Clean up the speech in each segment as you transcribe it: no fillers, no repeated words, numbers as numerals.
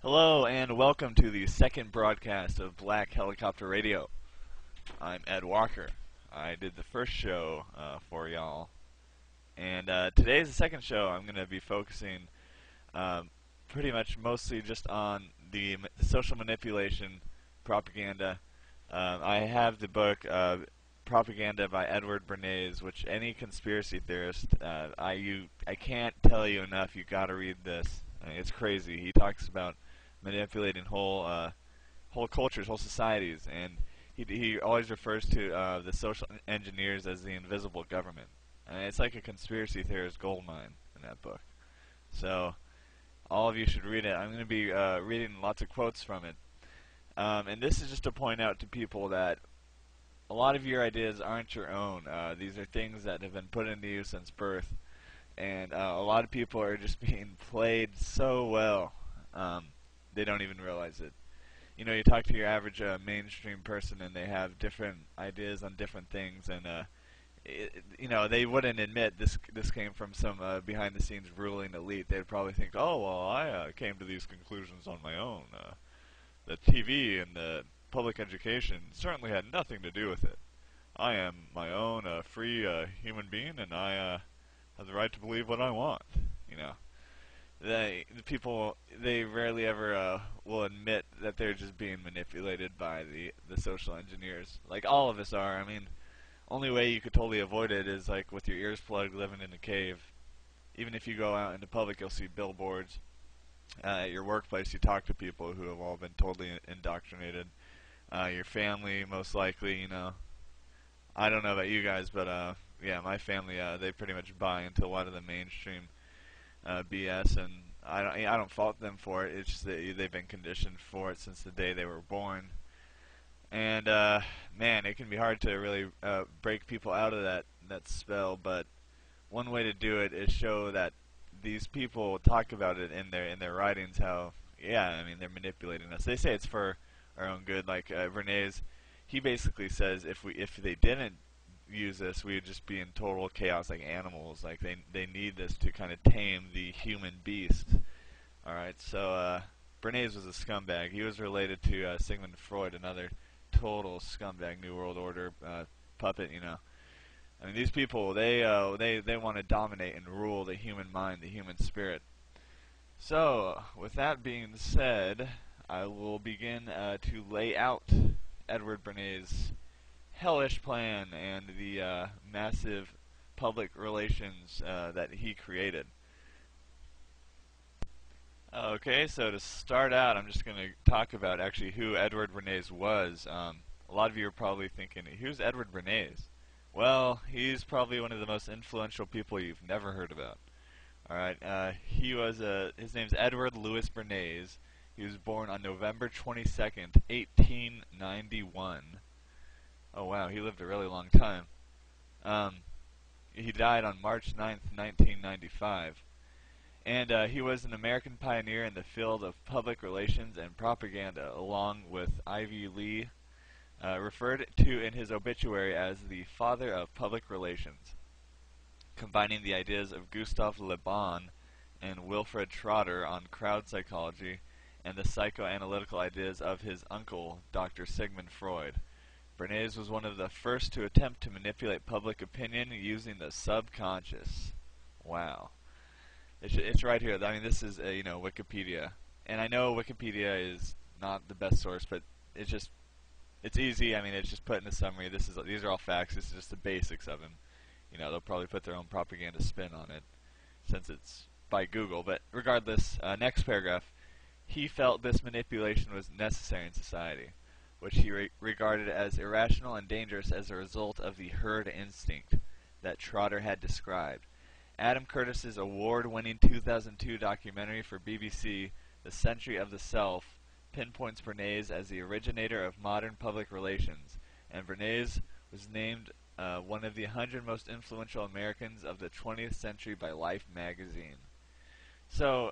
Hello and welcome to the second broadcast of Black Helicopter Radio. I'm Ed Walker. I did the first show for y'all, and today's the second show. I'm going to be focusing pretty much mostly just on the social manipulation propaganda. I have the book Propaganda by Edward Bernays, which any conspiracy theorist, I can't tell you enough. You got to read this. I mean, it's crazy. He talks about manipulating whole cultures, whole societies, and he always refers to the social engineers as the invisible government. And it's like a conspiracy theorist goldmine in that book. So all of you should read it. I'm going to be reading lots of quotes from it. And this is just to point out to people that a lot of your ideas aren't your own. These are things that have been put into you since birth, and a lot of people are just being played so well. They don't even realize it. You know, you talk to your average mainstream person, and they have different ideas on different things, and you know, they wouldn't admit this came from some behind-the-scenes ruling elite. They'd probably think, oh, well, I came to these conclusions on my own. The TV and the public education certainly had nothing to do with it. I am my own free human being, and I have the right to believe what I want. You know, the people, they rarely ever will admit that they're just being manipulated by the social engineers. Like all of us are. I mean, only way you could totally avoid it is like with your ears plugged, living in a cave. Even if you go out into public, you'll see billboards. At your workplace, you talk to people who have all been totally indoctrinated. Your family, most likely, you know. I don't know about you guys, but yeah, my family, they pretty much buy into a lot of the mainstream BS, and I don't fault them for it. It's just that they've been conditioned for it since the day they were born. And man, it can be hard to really break people out of that spell. But one way to do it is show that these people talk about it in their writings. How, yeah, I mean, they're manipulating us. They say it's for our own good. Like Bernays, he basically says if they didn't use this, we would just be in total chaos like animals. Like they need this to kind of tame the human beast. All right, so Bernays was a scumbag. He was related to Sigmund Freud, another total scumbag, New World Order puppet. You know, I mean, these people, they want to dominate and rule the human mind, the human spirit. So, with that being said, I will begin to lay out Edward Bernays' hellish plan and the massive public relations that he created. Okay, so to start out, I'm just going to talk about actually who Edward Bernays was. A lot of you are probably thinking, who's Edward Bernays? Well, he's probably one of the most influential people you've never heard about. Alright, his name's Edward Louis Bernays. He was born on November 22nd, 1891. Oh wow, he lived a really long time. He died on March 9th, 1995. And he was an American pioneer in the field of public relations and propaganda, along with Ivy Lee, referred to in his obituary as the father of public relations, combining the ideas of Gustave Le Bon and Wilfred Trotter on crowd psychology and the psychoanalytical ideas of his uncle, Dr. Sigmund Freud. Bernays was one of the first to attempt to manipulate public opinion using the subconscious. Wow. It's right here. I mean, this is you know, Wikipedia, and I know Wikipedia is not the best source, but it's easy. I mean, it's just put in a summary. These are all facts. This is just the basics of him. You know, they'll probably put their own propaganda spin on it, since it's by Google. But regardless, next paragraph. He felt this manipulation was necessary in society, which he regarded as irrational and dangerous as a result of the herd instinct that Trotter had described. Adam Curtis's award-winning 2002 documentary for BBC, The Century of the Self, pinpoints Bernays as the originator of modern public relations, and Bernays was named one of the 100 most influential Americans of the 20th century by Life magazine. So,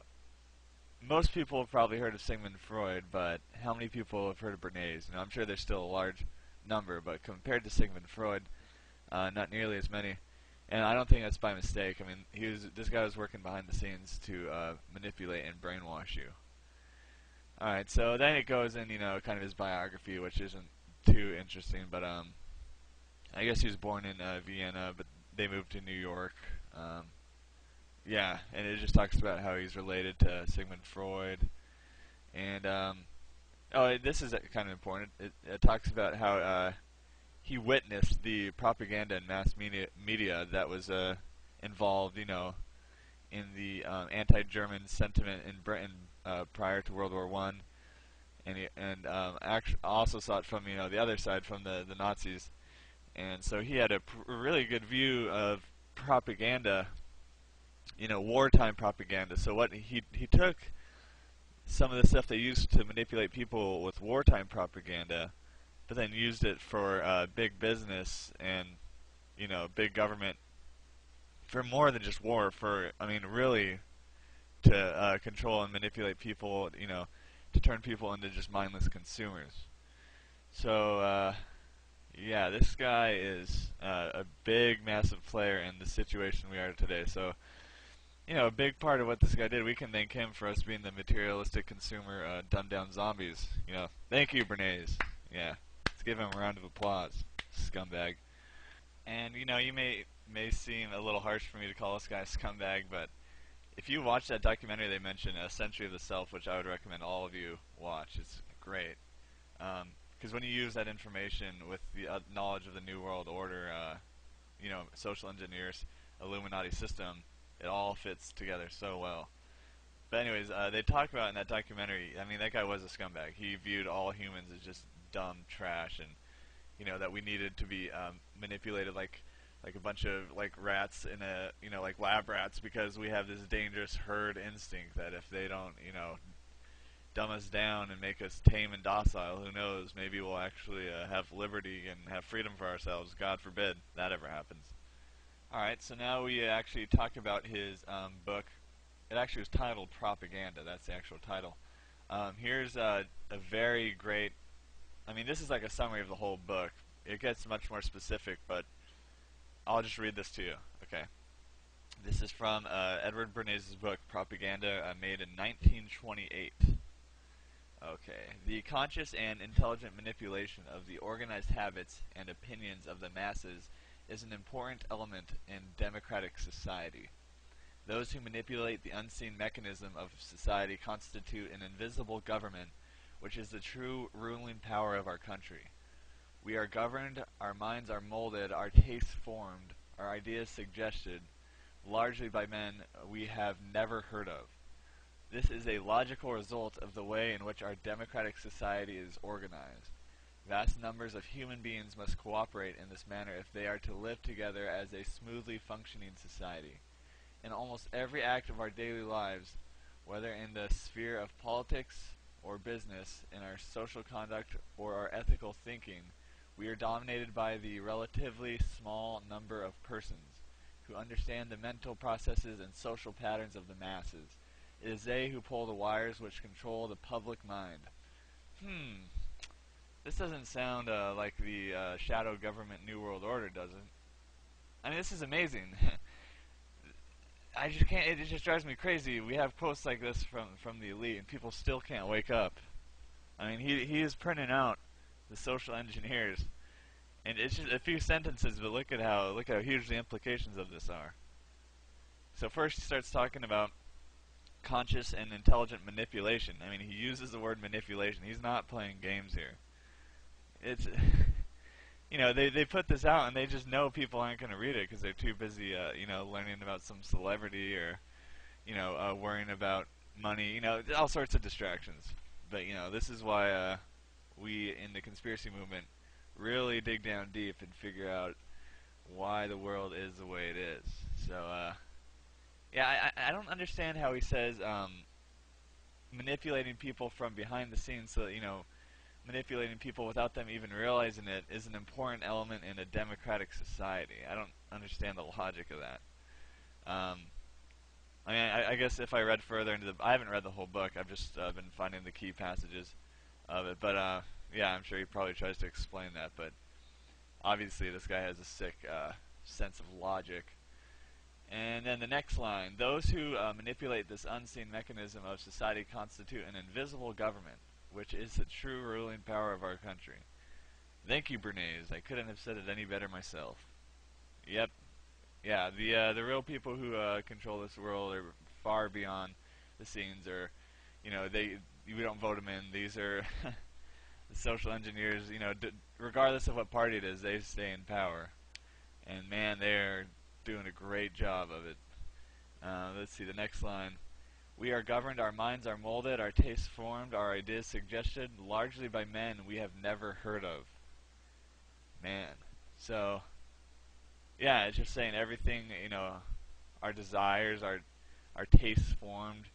most people have probably heard of Sigmund Freud, but how many people have heard of Bernays? You know, I'm sure there's still a large number, but compared to Sigmund Freud, not nearly as many. And I don't think that's by mistake. I mean, this guy was working behind the scenes to manipulate and brainwash you. All right, so then it goes in, kind of his biography, which isn't too interesting, but I guess he was born in Vienna, but they moved to New York. Um, yeah, and it just talks about how he's related to Sigmund Freud, and this is kind of important. It talks about how he witnessed the propaganda and mass media that was involved, in the anti-German sentiment in Britain prior to World War One, and actually also saw it from the other side, from the Nazis, and so he had a really good view of propaganda, wartime propaganda. So what he took some of the stuff they used to manipulate people with wartime propaganda, but then used it for big business and big government for more than just war. For really to control and manipulate people, to turn people into just mindless consumers. So yeah, this guy is a big, massive player in the situation we are today. So a big part of what this guy did, we can thank him for us being the materialistic consumer, dumbed-down zombies. Thank you, Bernays. Yeah, let's give him a round of applause, scumbag. And you may seem a little harsh for me to call this guy a scumbag, but if you watch that documentary they mentioned, A Century of the Self, which I would recommend all of you watch, it's great. Because when you use that information with the knowledge of the New World Order, social engineers, Illuminati system, it all fits together so well. But anyways, they talk about in that documentary, that guy was a scumbag. He viewed all humans as just dumb trash, and that we needed to be manipulated like a bunch of rats in a like lab rats, because we have this dangerous herd instinct that if they don't dumb us down and make us tame and docile, who knows, maybe we'll actually have liberty and have freedom for ourselves. God forbid that ever happens. Alright, so now we actually talked about his book. It actually was titled Propaganda. That's the actual title. Here's a very great, this is like a summary of the whole book. It gets much more specific, but I'll just read this to you. Okay. This is from Edward Bernays' book, Propaganda, made in 1928. Okay. The conscious and intelligent manipulation of the organized habits and opinions of the masses is an important element in democratic society. Those who manipulate the unseen mechanism of society constitute an invisible government, which is the true ruling power of our country. We are governed, our minds are molded, our tastes formed, our ideas suggested, largely by men we have never heard of. This is a logical result of the way in which our democratic society is organized. Vast numbers of human beings must cooperate in this manner if they are to live together as a smoothly functioning society. In almost every act of our daily lives, whether in the sphere of politics or business, in our social conduct or our ethical thinking, we are dominated by the relatively small number of persons who understand the mental processes and social patterns of the masses. It is they who pull the wires which control the public mind. This doesn't sound like the shadow government New World Order, does it? This is amazing. I just can't. It just drives me crazy. We have quotes like this from the elite, and people still can't wake up. He is printing out the social engineers, and it's just a few sentences, but look at how huge the implications of this are. So first, he starts talking about conscious and intelligent manipulation. He uses the word manipulation. He's not playing games here. It's they put this out and they just know people aren't going to read it because they're too busy learning about some celebrity or worrying about money, all sorts of distractions. But this is why we in the conspiracy movement really dig down deep and figure out why the world is the way it is. So yeah, I don't understand how he says manipulating people from behind the scenes, so manipulating people without them even realizing it is an important element in a democratic society. I don't understand the logic of that. I guess if I read further into I haven't read the whole book. I've just been finding the key passages of it. But yeah, I'm sure he probably tries to explain that. But obviously, this guy has a sick sense of logic. And then the next line, those who manipulate this unseen mechanism of society constitute an invisible government, which is the true ruling power of our country. Thank you, Bernays. I couldn't have said it any better myself. Yep. Yeah, the real people who control this world are far beyond the scenes, or, we don't vote them in. These are the social engineers, regardless of what party it is, they stay in power. And man, they're doing a great job of it. Let's see, the next line. We are governed, our minds are molded, our tastes formed, our ideas suggested, largely by men we have never heard of. Man. So, yeah, it's just saying everything, our desires, our tastes formed,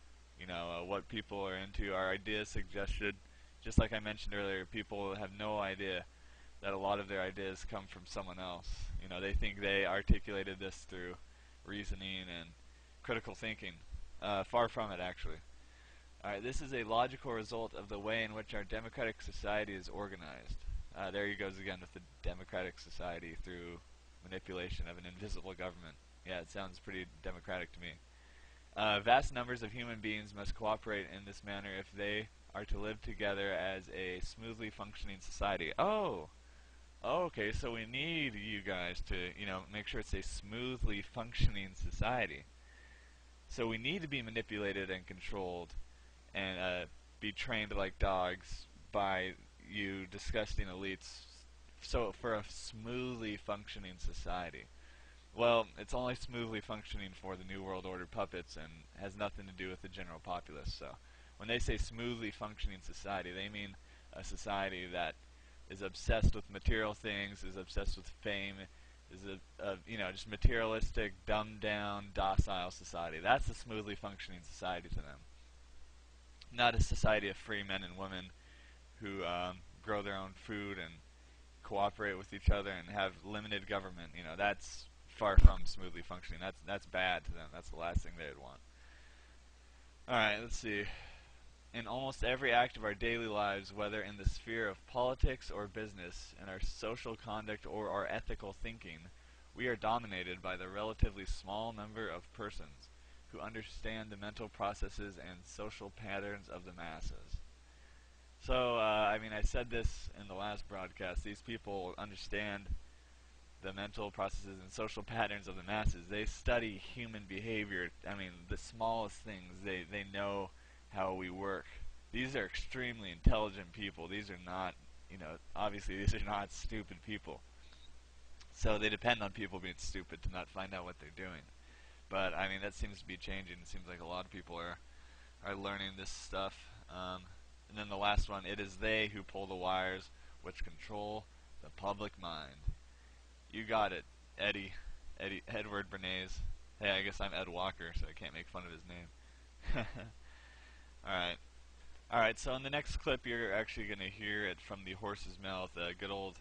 what people are into, our ideas suggested. Just like I mentioned earlier, people have no idea that a lot of their ideas come from someone else. They think they articulated this through reasoning and critical thinking. Far from it, actually. Alright, this is a logical result of the way in which our democratic society is organized. There he goes again with the democratic society through manipulation of an invisible government. Yeah, it sounds pretty democratic to me. Vast numbers of human beings must cooperate in this manner if they are to live together as a smoothly functioning society. Oh, okay, so we need you guys to, make sure it's a smoothly functioning society. So we need to be manipulated and controlled and be trained like dogs by you disgusting elites, so for a smoothly functioning society. Well, it's only smoothly functioning for the New World Order puppets and has nothing to do with the general populace. So when they say smoothly functioning society, they mean a society that is obsessed with material things, is obsessed with fame, is just materialistic, dumbed down, docile society. That's a smoothly functioning society to them. Not a society of free men and women who grow their own food and cooperate with each other and have limited government. That's far from smoothly functioning. That's bad to them. That's the last thing they would want. Alright, let's see. In almost every act of our daily lives, whether in the sphere of politics or business, in our social conduct or our ethical thinking, we are dominated by the relatively small number of persons who understand the mental processes and social patterns of the masses. So, I said this in the last broadcast. These people understand the mental processes and social patterns of the masses. They study human behavior. The smallest things. They know how we work. These are extremely intelligent people. These are not, obviously these are not stupid people. So they depend on people being stupid to not find out what they're doing. But, that seems to be changing. It seems like a lot of people are learning this stuff. And then the last one, it is they who pull the wires which control the public mind. You got it, Edward Bernays. Hey, I guess I'm Ed Walker, so I can't make fun of his name. Alright, so in the next clip you're actually going to hear it from the horse's mouth, good old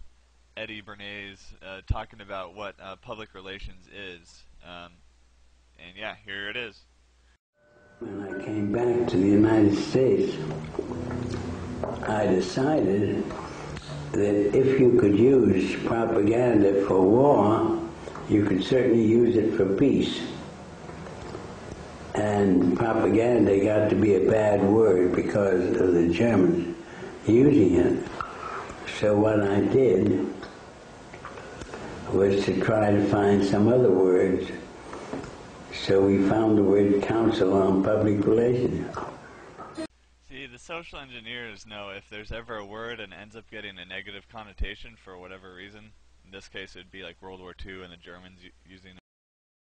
Eddie Bernays talking about what public relations is. And yeah, here it is. When I came back to the United States, I decided that if you could use propaganda for war, you could certainly use it for peace. And propaganda got to be a bad word because of the Germans using it. So what I did was to try to find some other words. So we found the word Council on Public Relations. See, the social engineers know if there's ever a word and ends up getting a negative connotation for whatever reason. In this case, it would be like World War II and the Germans using